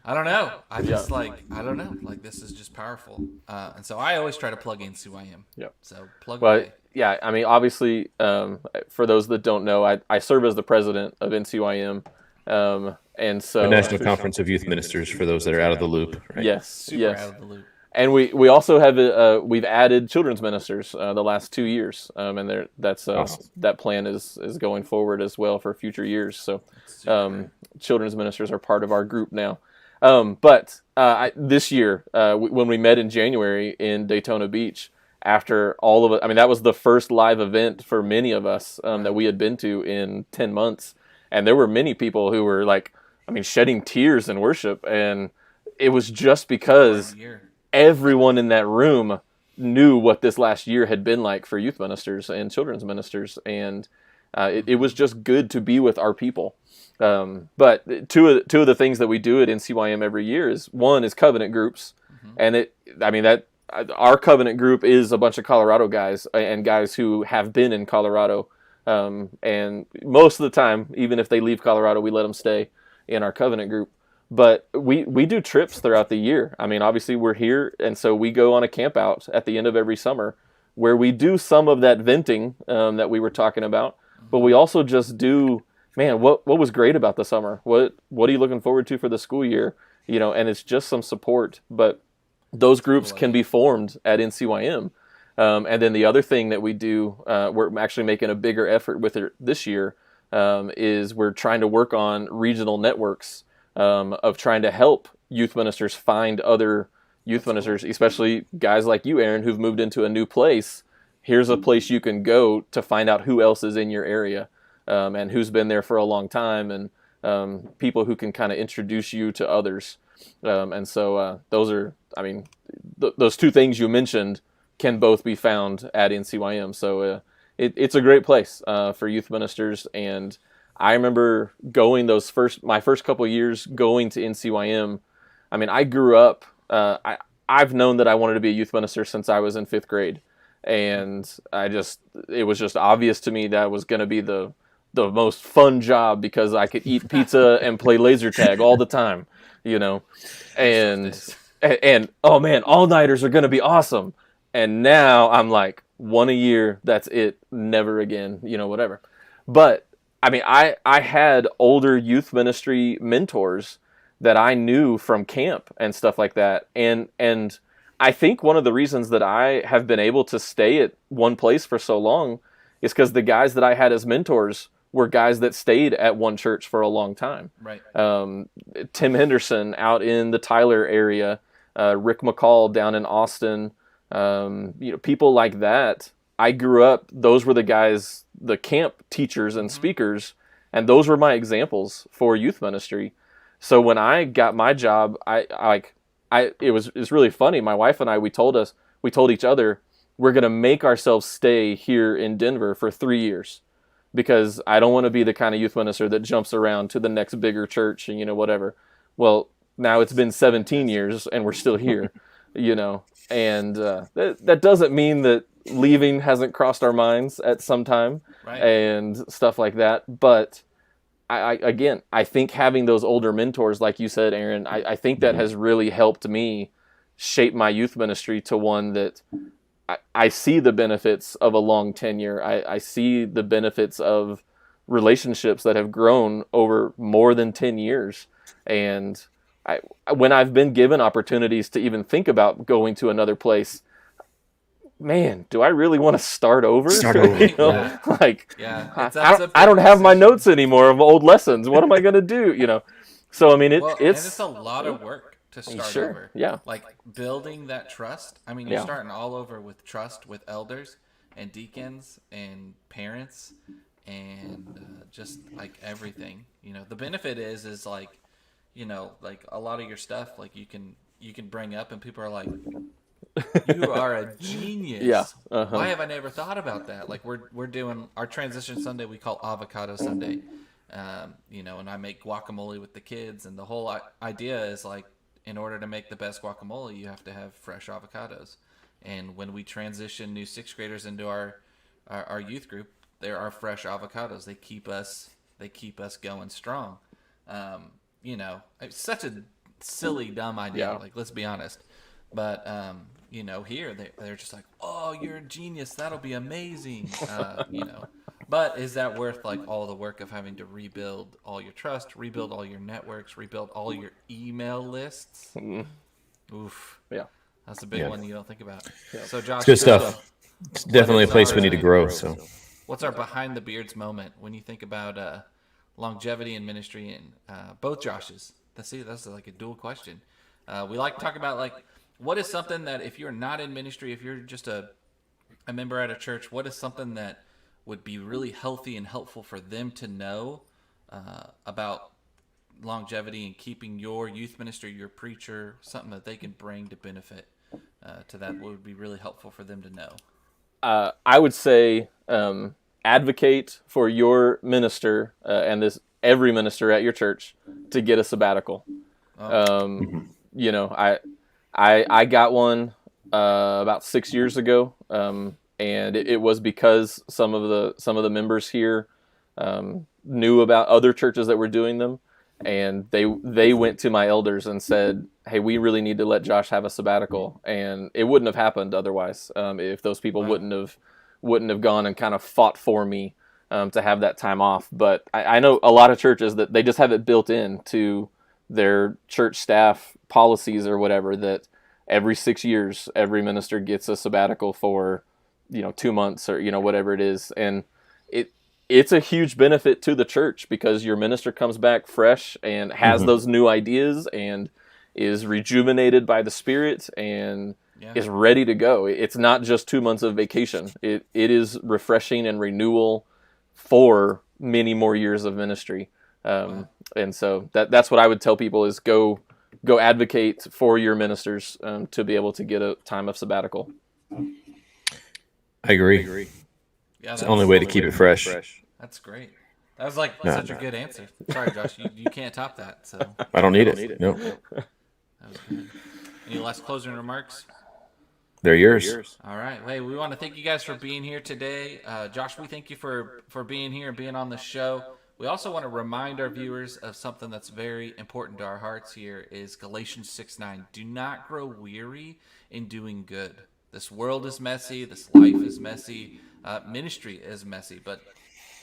"I don't know. I just I don't know. Like this is just powerful." And so I always try to plug in CYM. Yep. So plug Well, away. yeah, I mean, obviously, for those that don't know, I serve as the president of NCYM, and so The National Conference of Youth Ministers, for those that are out of the loop, right? yes, Super yes. out of the loop. And we also have we've added children's ministers the last 2 years, and Awesome. that plan is going forward as well for future years. So children's ministers are part of our group now. But this year, when we met in January in Daytona Beach, after all of it, I mean, that was the first live event for many of us that we had been to in 10 months, and there were many people who were like, I mean, shedding tears in worship, and it was just because everyone in that room knew what this last year had been like for youth ministers and children's ministers, and it was just good to be with our people. But two of the things that we do at NCYM every year is, one is covenant groups, and our covenant group is a bunch of Colorado guys and guys who have been in Colorado, and most of the time, even if they leave Colorado, we let them stay in our covenant group. But we do trips throughout the year. I mean, obviously we're here, and so we go on a camp out at the end of every summer where we do some of that venting that we were talking about, but we also just do, man, what was great about the summer? What are you looking forward to for the school year? And it's just some support. But those groups can be formed at NCYM. And then the other thing that we do, we're actually making a bigger effort with it this year, is we're trying to work on regional networks of trying to help youth ministers find other youth ministers, especially guys like you, Aaron, who've moved into a new place. Here's a place you can go to find out who else is in your area, and who's been there for a long time, and people who can kind of introduce you to others. And so those are, I mean, those two things you mentioned can both be found at NCYM. So it's a great place for youth ministers. And I remember going my first couple of years going to NCYM. I mean, I grew up, I've known that I wanted to be a youth minister since I was in 5th grade. And it was just obvious to me that was going to be the most fun job because I could eat pizza and play laser tag all the time, and oh man, all-nighters are going to be awesome. And now I'm like, one a year, that's it, never again, whatever. But I mean, I had older youth ministry mentors that I knew from camp and stuff like that. And I think one of the reasons that I have been able to stay at one place for so long is because the guys that I had as mentors were guys that stayed at one church for a long time. Right. Tim Henderson out in the Tyler area, Rick McCall down in Austin, people like that. I grew up, those were the guys, the camp teachers and speakers, and those were my examples for youth ministry. So when I got my job, it was really funny. My wife and I, we told each other, we're going to make ourselves stay here in Denver for 3 years because I don't want to be the kind of youth minister that jumps around to the next bigger church and, whatever. Well, now it's been 17 years and we're still here, and that doesn't mean that leaving hasn't crossed our minds at some time, right, and stuff like that. But I think having those older mentors, like you said, Aaron, I think that has really helped me shape my youth ministry to one that I see the benefits of a long tenure. I see the benefits of relationships that have grown over more than 10 years. And when I've been given opportunities to even think about going to another place, man, do I really want to start over? I don't have my notes anymore of old lessons. What am I going to do? So I mean, it's a lot of work to start over. Yeah, like building that trust. I mean, you're starting all over with trust with elders and deacons and parents and just like everything. The benefit is like, you know, like a lot of your stuff, like you can bring up, and people are like, "You are a genius." Yeah. Why have I never thought about that? Like we're doing our transition Sunday. We call Avocado Sunday. You know, and I make guacamole with the kids, and the whole idea is like, in order to make the best guacamole, you have to have fresh avocados. And when we transition new 6th graders into our youth group, there are fresh avocados. They keep us going strong. You know, it's such a silly, dumb idea. Yeah. Like, let's be honest. But you know, here they're just like, "Oh, you're a genius. That'll be amazing." You know, but is that worth like all the work of having to rebuild all your trust, rebuild all your networks, rebuild all your email lists? Oof. Yeah. That's a big one you don't think about. So, Josh, It's good stuff. It's definitely a place we need to grow. So, what's our behind the beards moment when you think about longevity in ministry and both Joshes? That's like a dual question. We like to talk about like, what is something that if you're not in ministry, if you're just a member at a church, what is something that would be really healthy and helpful for them to know about longevity and keeping your youth minister, your preacher, something that they can bring to benefit to that would be really helpful for them to know? I would say advocate for your minister and every minister at your church to get a sabbatical. You know, I got one about 6 years ago, and it was because some of the members here knew about other churches that were doing them, and they went to my elders and said, "Hey, we really need to let Josh have a sabbatical," and it wouldn't have happened otherwise if those people wouldn't have gone and kind of fought for me to have that time off. But I know a lot of churches that they just have it built in to their church staff policies or whatever, that every 6 years every minister gets a sabbatical for 2 months or whatever it is, and it's a huge benefit to the church because your minister comes back fresh and has those new ideas and is rejuvenated by the Spirit and is ready to go. It's not just 2 months of vacation. It is refreshing and renewal for many more years of ministry. And so that's what I would tell people is go advocate for your ministers to be able to get a time of sabbatical. I agree. Yeah, It's the only way to keep it fresh. That's great. That was like such a good answer. Sorry, Josh, you can't top that. So I don't need it. No. that was good. Any last closing remarks? They're yours. All right. Hey, we want to thank you guys for being here today. Josh, we thank you for being here and being on the show. We also want to remind our viewers of something that's very important to our hearts here is Galatians 6:9. Do not grow weary in doing good. This world is messy. This life is messy. Ministry is messy. But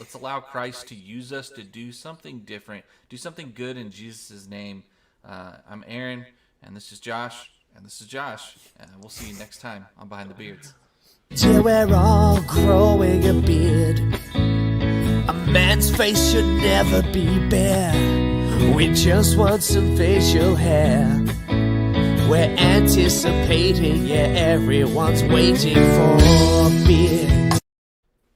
let's allow Christ to use us to do something different, do something good in Jesus' name. I'm Aaron, and this is Josh, and this is Josh. And we'll see you next time on Behind the Beards. Till we're all growing a beard. A man's face should never be bare. We just want some facial hair. We're anticipating, yeah, everyone's waiting for a beard.